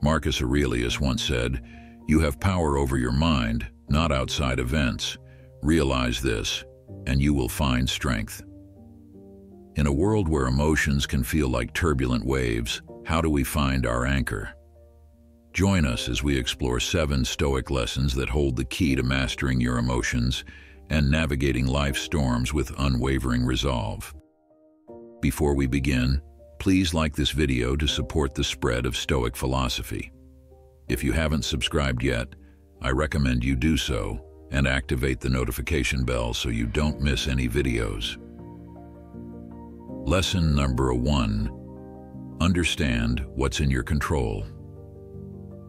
Marcus Aurelius once said, "You have power over your mind, not outside events. Realize this, and you will find strength." In a world where emotions can feel like turbulent waves, how do we find our anchor? Join us as we explore 7 Stoic lessons that hold the key to mastering your emotions and navigating life's storms with unwavering resolve. Before we begin, please like this video to support the spread of Stoic philosophy. If you haven't subscribed yet, I recommend you do so and activate the notification bell so you don't miss any videos. Lesson number 1. Understand what's in your control.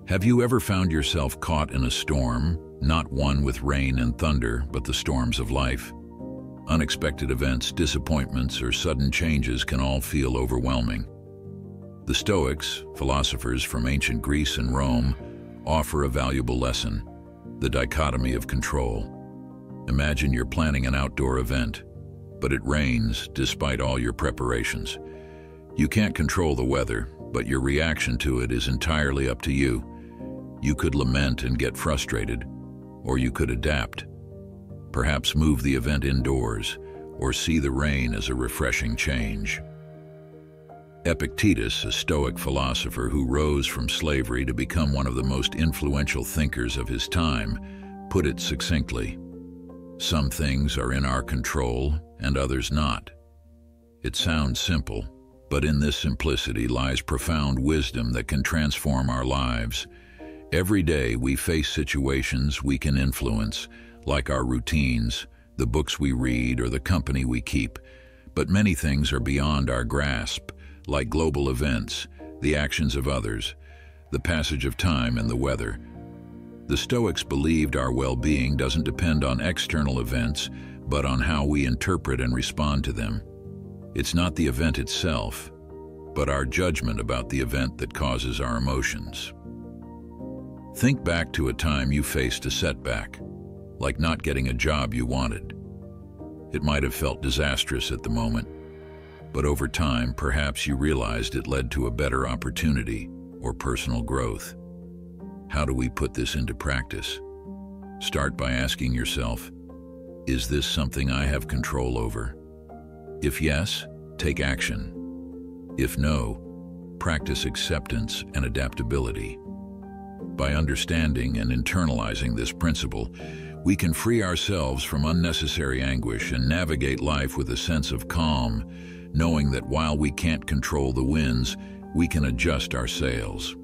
Have you ever found yourself caught in a storm, not one with rain and thunder, but the storms of life? Unexpected events, disappointments, or sudden changes can all feel overwhelming. The Stoics, philosophers from ancient Greece and Rome, offer a valuable lesson: the dichotomy of control. Imagine you're planning an outdoor event, but it rains despite all your preparations. You can't control the weather, but your reaction to it is entirely up to you. You could lament and get frustrated, or you could adapt. Perhaps move the event indoors, or see the rain as a refreshing change. Epictetus, a Stoic philosopher who rose from slavery to become one of the most influential thinkers of his time, put it succinctly: "Some things are in our control and others not." It sounds simple, but in this simplicity lies profound wisdom that can transform our lives. Every day we face situations we can influence, like our routines, the books we read, or the company we keep. But many things are beyond our grasp, like global events, the actions of others, the passage of time, and the weather. The Stoics believed our well-being doesn't depend on external events, but on how we interpret and respond to them. It's not the event itself, but our judgment about the event that causes our emotions. Think back to a time you faced a setback, like not getting a job you wanted. It might have felt disastrous at the moment, but over time, perhaps you realized it led to a better opportunity or personal growth. How do we put this into practice? Start by asking yourself, is this something I have control over? If yes, take action. If no, practice acceptance and adaptability. By understanding and internalizing this principle, we can free ourselves from unnecessary anguish and navigate life with a sense of calm, knowing that while we can't control the winds, we can adjust our sails.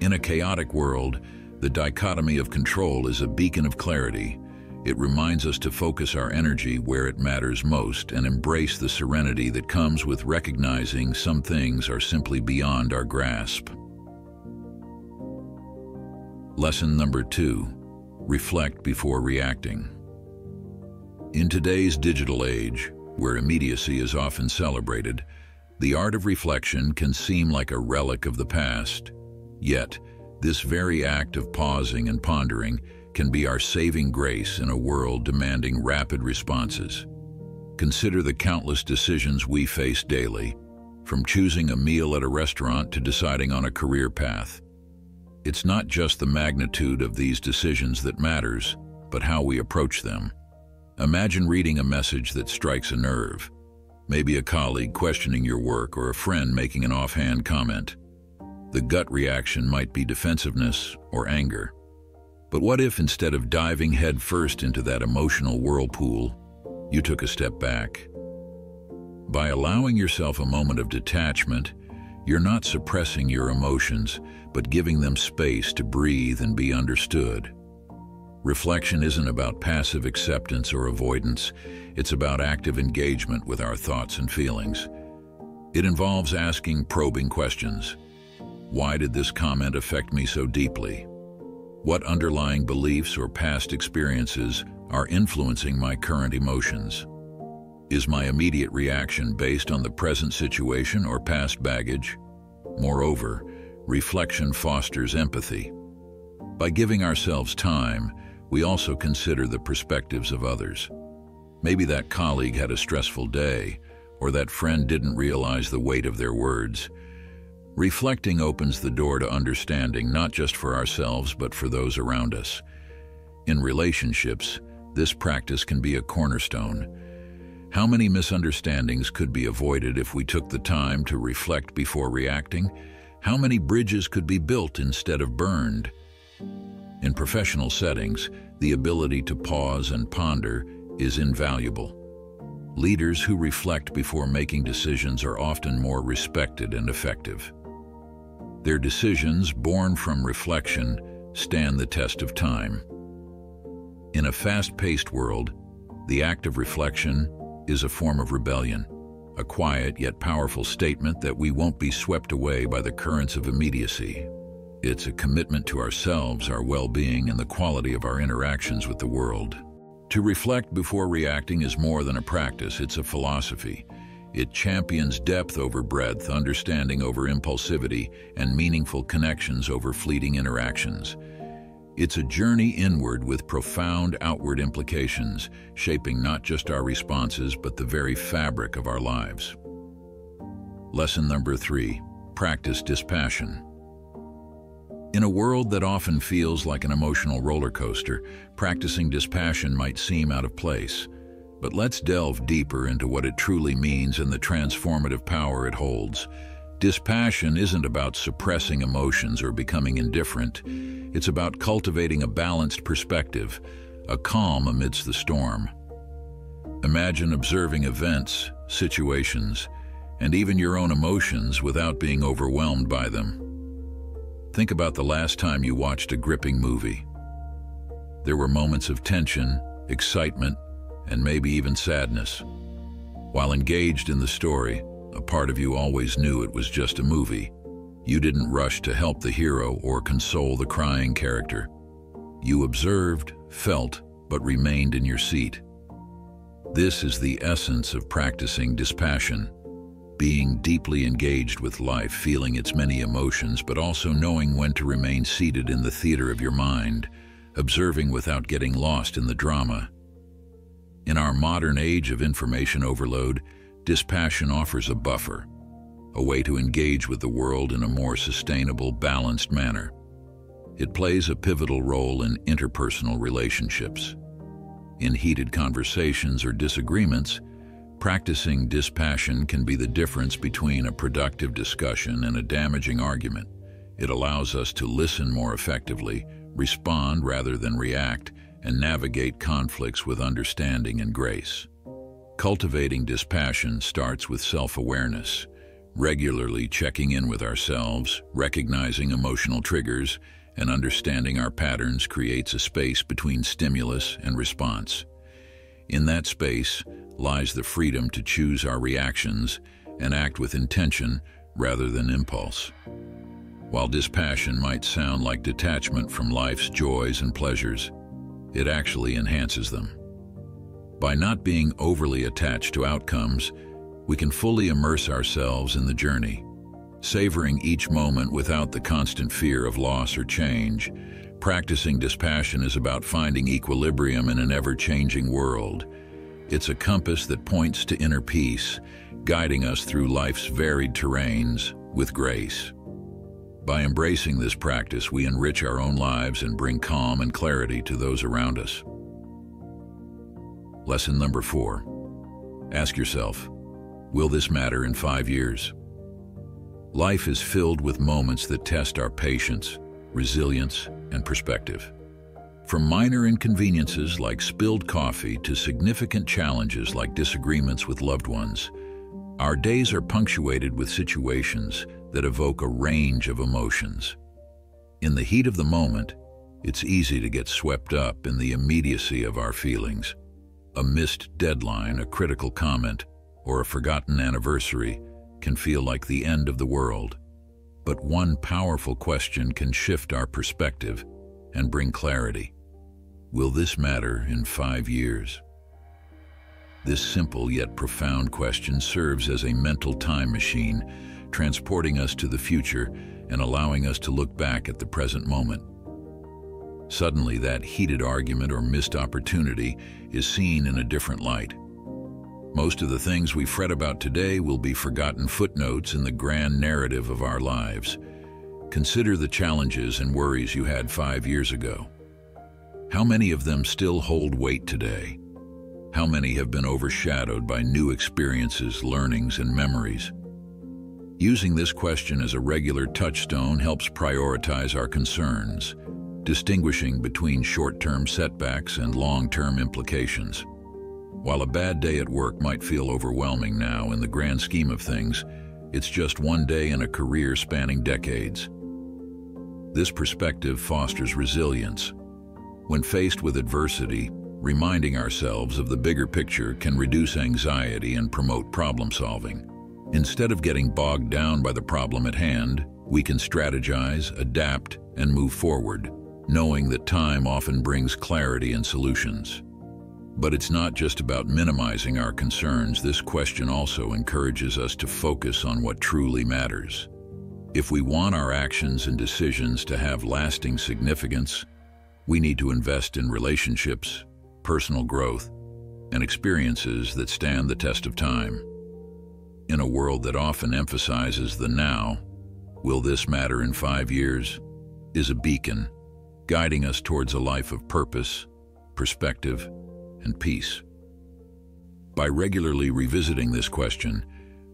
In a chaotic world, the dichotomy of control is a beacon of clarity. It reminds us to focus our energy where it matters most and embrace the serenity that comes with recognizing some things are simply beyond our grasp. Lesson number 2. Reflect before reacting. In today's digital age, where immediacy is often celebrated, the art of reflection can seem like a relic of the past. Yet, this very act of pausing and pondering can be our saving grace in a world demanding rapid responses. Consider the countless decisions we face daily, from choosing a meal at a restaurant to deciding on a career path. It's not just the magnitude of these decisions that matters, but how we approach them. Imagine reading a message that strikes a nerve, maybe a colleague questioning your work or a friend making an offhand comment. The gut reaction might be defensiveness or anger. But what if, instead of diving headfirst into that emotional whirlpool, you took a step back? By allowing yourself a moment of detachment, you're not suppressing your emotions, but giving them space to breathe and be understood. Reflection isn't about passive acceptance or avoidance. It's about active engagement with our thoughts and feelings. It involves asking probing questions. Why did this comment affect me so deeply? What underlying beliefs or past experiences are influencing my current emotions? Is my immediate reaction based on the present situation or past baggage? Moreover, reflection fosters empathy. By giving ourselves time, we also consider the perspectives of others. Maybe that colleague had a stressful day, or that friend didn't realize the weight of their words. Reflecting opens the door to understanding, not just for ourselves, but for those around us. In relationships, this practice can be a cornerstone. How many misunderstandings could be avoided if we took the time to reflect before reacting? How many bridges could be built instead of burned? In professional settings, the ability to pause and ponder is invaluable. Leaders who reflect before making decisions are often more respected and effective. Their decisions, born from reflection, stand the test of time. In a fast-paced world, the act of reflection is a form of rebellion, a quiet yet powerful statement that we won't be swept away by the currents of immediacy. It's a commitment to ourselves, our well-being, and the quality of our interactions with the world. To reflect before reacting is more than a practice, it's a philosophy. It champions depth over breadth, understanding over impulsivity, and meaningful connections over fleeting interactions. It's a journey inward with profound outward implications, shaping not just our responses, but the very fabric of our lives. Lesson number 3, practice dispassion. In a world that often feels like an emotional roller coaster, practicing dispassion might seem out of place. But let's delve deeper into what it truly means and the transformative power it holds. Dispassion isn't about suppressing emotions or becoming indifferent. It's about cultivating a balanced perspective, a calm amidst the storm. Imagine observing events, situations, and even your own emotions without being overwhelmed by them. Think about the last time you watched a gripping movie. There were moments of tension, excitement, and maybe even sadness. While engaged in the story, a part of you always knew it was just a movie. You didn't rush to help the hero or console the crying character. You observed, felt, but remained in your seat. This is the essence of practicing dispassion, being deeply engaged with life, feeling its many emotions, but also knowing when to remain seated in the theater of your mind, observing without getting lost in the drama. In our modern age of information overload, dispassion offers a buffer, a way to engage with the world in a more sustainable, balanced manner. It plays a pivotal role in interpersonal relationships. In heated conversations or disagreements, practicing dispassion can be the difference between a productive discussion and a damaging argument. It allows us to listen more effectively, respond rather than react, and navigate conflicts with understanding and grace. Cultivating dispassion starts with self-awareness, regularly checking in with ourselves, recognizing emotional triggers, and understanding our patterns creates a space between stimulus and response. In that space lies the freedom to choose our reactions and act with intention rather than impulse. While dispassion might sound like detachment from life's joys and pleasures, it actually enhances them. By not being overly attached to outcomes, we can fully immerse ourselves in the journey, savoring each moment without the constant fear of loss or change. Practicing dispassion is about finding equilibrium in an ever-changing world. It's a compass that points to inner peace, guiding us through life's varied terrains with grace. By embracing this practice, we enrich our own lives and bring calm and clarity to those around us. Lesson number 4. Ask yourself, will this matter in 5 years? Life is filled with moments that test our patience, resilience, and perspective. From minor inconveniences like spilled coffee to significant challenges like disagreements with loved ones, our days are punctuated with situations that evoke a range of emotions. In the heat of the moment, it's easy to get swept up in the immediacy of our feelings. A missed deadline, a critical comment, or a forgotten anniversary can feel like the end of the world. But one powerful question can shift our perspective and bring clarity. Will this matter in 5 years? This simple yet profound question serves as a mental time machine, transporting us to the future and allowing us to look back at the present moment. Suddenly, that heated argument or missed opportunity is seen in a different light. Most of the things we fret about today will be forgotten footnotes in the grand narrative of our lives. Consider the challenges and worries you had 5 years ago. How many of them still hold weight today? How many have been overshadowed by new experiences, learnings, and memories? Using this question as a regular touchstone helps prioritize our concerns, distinguishing between short-term setbacks and long-term implications. While a bad day at work might feel overwhelming now, in the grand scheme of things, it's just one day in a career spanning decades. This perspective fosters resilience. When faced with adversity, reminding ourselves of the bigger picture can reduce anxiety and promote problem-solving. Instead of getting bogged down by the problem at hand, we can strategize, adapt, and move forward, knowing that time often brings clarity and solutions. But it's not just about minimizing our concerns. This question also encourages us to focus on what truly matters. If we want our actions and decisions to have lasting significance, we need to invest in relationships, personal growth, and experiences that stand the test of time. In a world that often emphasizes the now, "Will this matter in 5 years?" is a beacon, guiding us towards a life of purpose, perspective, and peace. By regularly revisiting this question,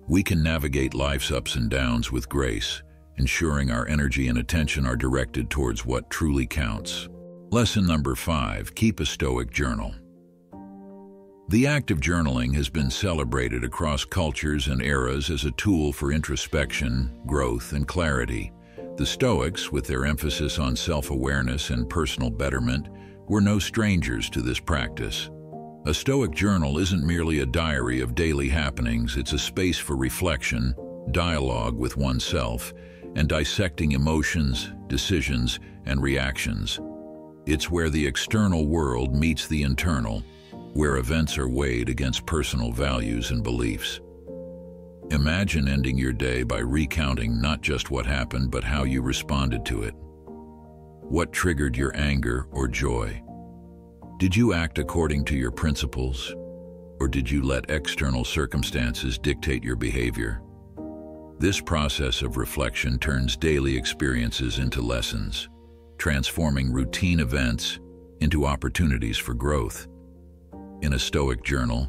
we can navigate life's ups and downs with grace, ensuring our energy and attention are directed towards what truly counts. Lesson number 5, keep a Stoic journal. The act of journaling has been celebrated across cultures and eras as a tool for introspection, growth, and clarity. The Stoics, with their emphasis on self-awareness and personal betterment, were no strangers to this practice. A Stoic journal isn't merely a diary of daily happenings. It's a space for reflection, dialogue with oneself, and dissecting emotions, decisions, and reactions. It's where the external world meets the internal, where events are weighed against personal values and beliefs. Imagine ending your day by recounting not just what happened, but how you responded to it. What triggered your anger or joy? Did you act according to your principles, or did you let external circumstances dictate your behavior? This process of reflection turns daily experiences into lessons, transforming routine events into opportunities for growth. In a Stoic journal,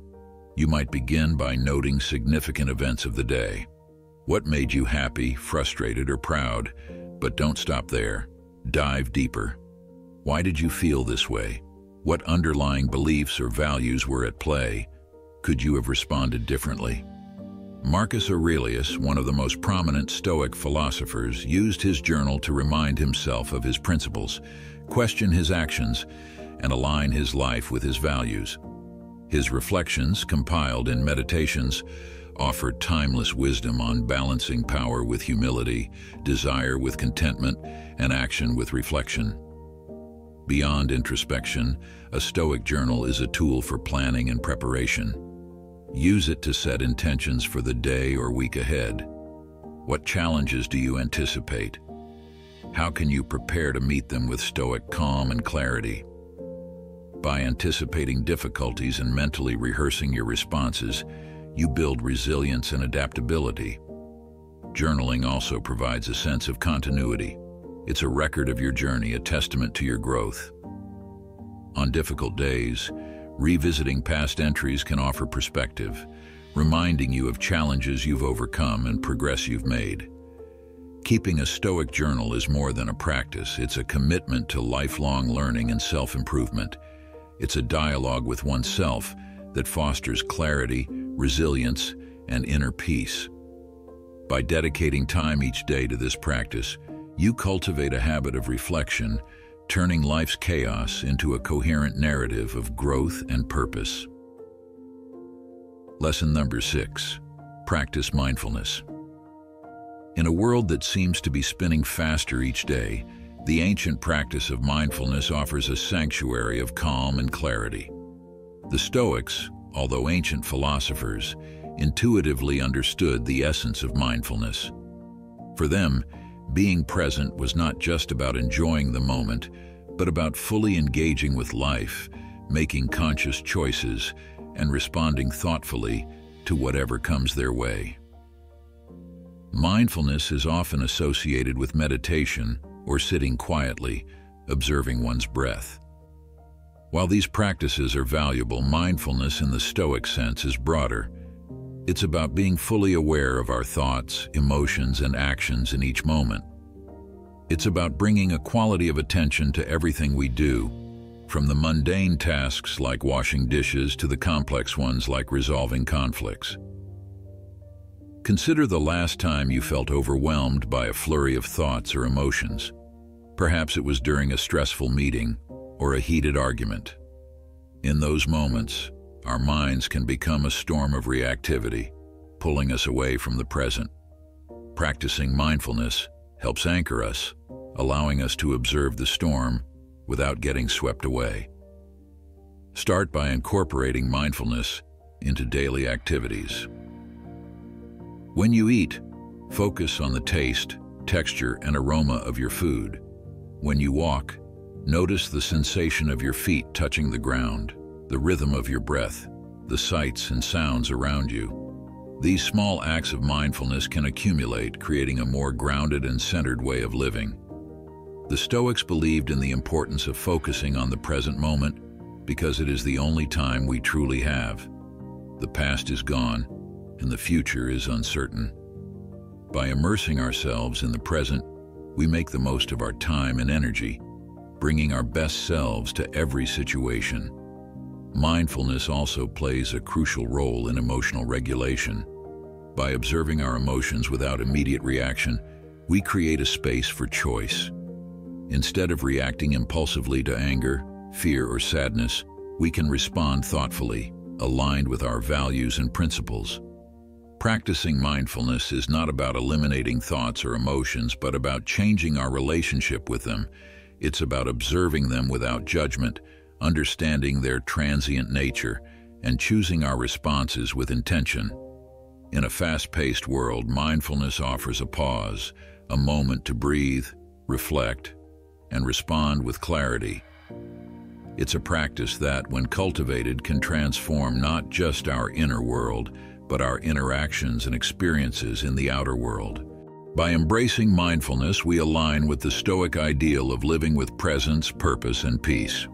you might begin by noting significant events of the day. What made you happy, frustrated, or proud? But don't stop there. Dive deeper. Why did you feel this way? What underlying beliefs or values were at play? Could you have responded differently? Marcus Aurelius, one of the most prominent Stoic philosophers, used his journal to remind himself of his principles, question his actions, and align his life with his values. His reflections, compiled in Meditations, offered timeless wisdom on balancing power with humility, desire with contentment, and action with reflection. Beyond introspection, a Stoic journal is a tool for planning and preparation. Use it to set intentions for the day or week ahead. What challenges do you anticipate? How can you prepare to meet them with Stoic calm and clarity? By anticipating difficulties and mentally rehearsing your responses, you build resilience and adaptability. Journaling also provides a sense of continuity. It's a record of your journey, a testament to your growth. On difficult days, revisiting past entries can offer perspective, reminding you of challenges you've overcome and progress you've made. Keeping a Stoic journal is more than a practice. It's a commitment to lifelong learning and self-improvement. It's a dialogue with oneself that fosters clarity, resilience, and inner peace. By dedicating time each day to this practice, you cultivate a habit of reflection, turning life's chaos into a coherent narrative of growth and purpose. Lesson number 6, practice mindfulness. In a world that seems to be spinning faster each day, the ancient practice of mindfulness offers a sanctuary of calm and clarity. The Stoics, although ancient philosophers, intuitively understood the essence of mindfulness. For them, being present was not just about enjoying the moment, but about fully engaging with life, making conscious choices, and responding thoughtfully to whatever comes their way. Mindfulness is often associated with meditation or sitting quietly, observing one's breath. While these practices are valuable, mindfulness in the Stoic sense is broader. It's about being fully aware of our thoughts, emotions, and actions in each moment. It's about bringing a quality of attention to everything we do, from the mundane tasks like washing dishes to the complex ones like resolving conflicts. Consider the last time you felt overwhelmed by a flurry of thoughts or emotions. Perhaps it was during a stressful meeting or a heated argument. In those moments, our minds can become a storm of reactivity, pulling us away from the present. Practicing mindfulness helps anchor us, allowing us to observe the storm without getting swept away. Start by incorporating mindfulness into daily activities. When you eat, focus on the taste, texture, and aroma of your food. When you walk, notice the sensation of your feet touching the ground, the rhythm of your breath, the sights and sounds around you. These small acts of mindfulness can accumulate, creating a more grounded and centered way of living. The Stoics believed in the importance of focusing on the present moment because it is the only time we truly have. The past is gone, and the future is uncertain. By immersing ourselves in the present, we make the most of our time and energy, bringing our best selves to every situation. Mindfulness also plays a crucial role in emotional regulation. By observing our emotions without immediate reaction, we create a space for choice. Instead of reacting impulsively to anger, fear, or sadness, we can respond thoughtfully, aligned with our values and principles. Practicing mindfulness is not about eliminating thoughts or emotions, but about changing our relationship with them. It's about observing them without judgment, understanding their transient nature, and choosing our responses with intention. In a fast-paced world, mindfulness offers a pause, a moment to breathe, reflect, and respond with clarity. It's a practice that, when cultivated, can transform not just our inner world, but our interactions and experiences in the outer world. By embracing mindfulness, we align with the Stoic ideal of living with presence, purpose, and peace.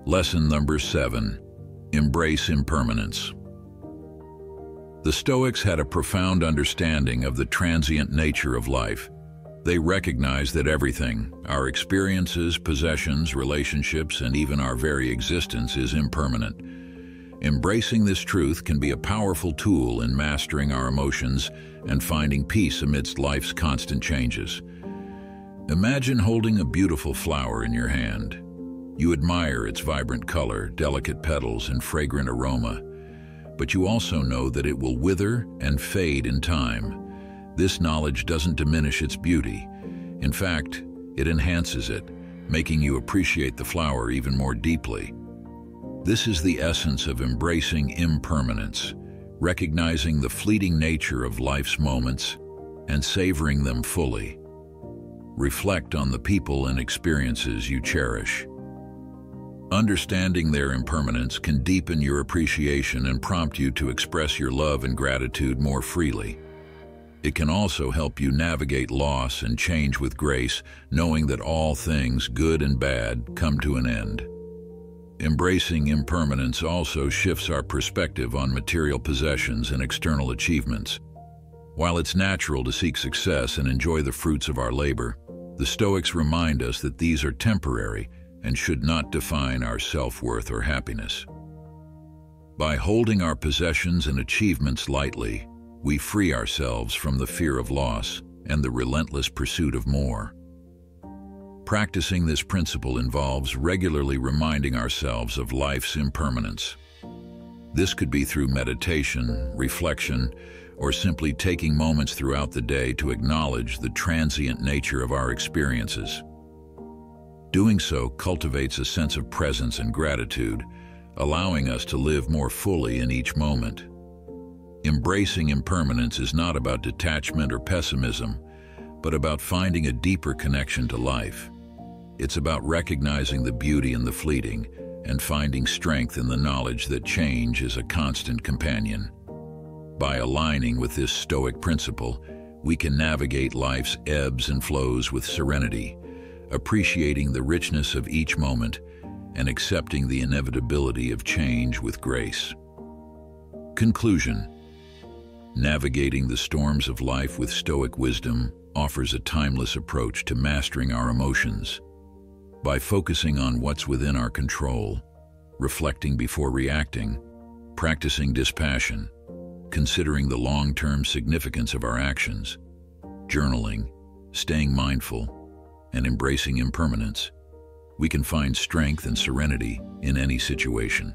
Lesson number 7. Embrace impermanence. The Stoics had a profound understanding of the transient nature of life. They recognized that everything, our experiences, possessions, relationships, and even our very existence, is impermanent. Embracing this truth can be a powerful tool in mastering our emotions and finding peace amidst life's constant changes. Imagine holding a beautiful flower in your hand. You admire its vibrant color, delicate petals, and fragrant aroma, but you also know that it will wither and fade in time. This knowledge doesn't diminish its beauty. In fact, it enhances it, making you appreciate the flower even more deeply. This is the essence of embracing impermanence, recognizing the fleeting nature of life's moments and savoring them fully. Reflect on the people and experiences you cherish. Understanding their impermanence can deepen your appreciation and prompt you to express your love and gratitude more freely. It can also help you navigate loss and change with grace, knowing that all things, good and bad, come to an end. Embracing impermanence also shifts our perspective on material possessions and external achievements. While it's natural to seek success and enjoy the fruits of our labor, the Stoics remind us that these are temporary and should not define our self-worth or happiness. By holding our possessions and achievements lightly, we free ourselves from the fear of loss and the relentless pursuit of more. Practicing this principle involves regularly reminding ourselves of life's impermanence. This could be through meditation, reflection, or simply taking moments throughout the day to acknowledge the transient nature of our experiences. Doing so cultivates a sense of presence and gratitude, allowing us to live more fully in each moment. Embracing impermanence is not about detachment or pessimism, but about finding a deeper connection to life. It's about recognizing the beauty in the fleeting and finding strength in the knowledge that change is a constant companion. By aligning with this Stoic principle, we can navigate life's ebbs and flows with serenity, appreciating the richness of each moment and accepting the inevitability of change with grace. Conclusion: navigating the storms of life with Stoic wisdom offers a timeless approach to mastering our emotions. By focusing on what's within our control, reflecting before reacting, practicing dispassion, considering the long-term significance of our actions, journaling, staying mindful, and embracing impermanence, we can find strength and serenity in any situation.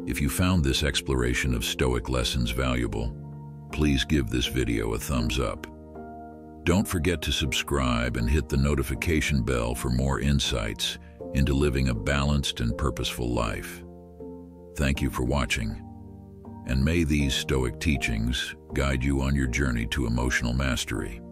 If you found this exploration of Stoic lessons valuable, please give this video a thumbs up. Don't forget to subscribe and hit the notification bell for more insights into living a balanced and purposeful life. Thank you for watching, and may these Stoic teachings guide you on your journey to emotional mastery.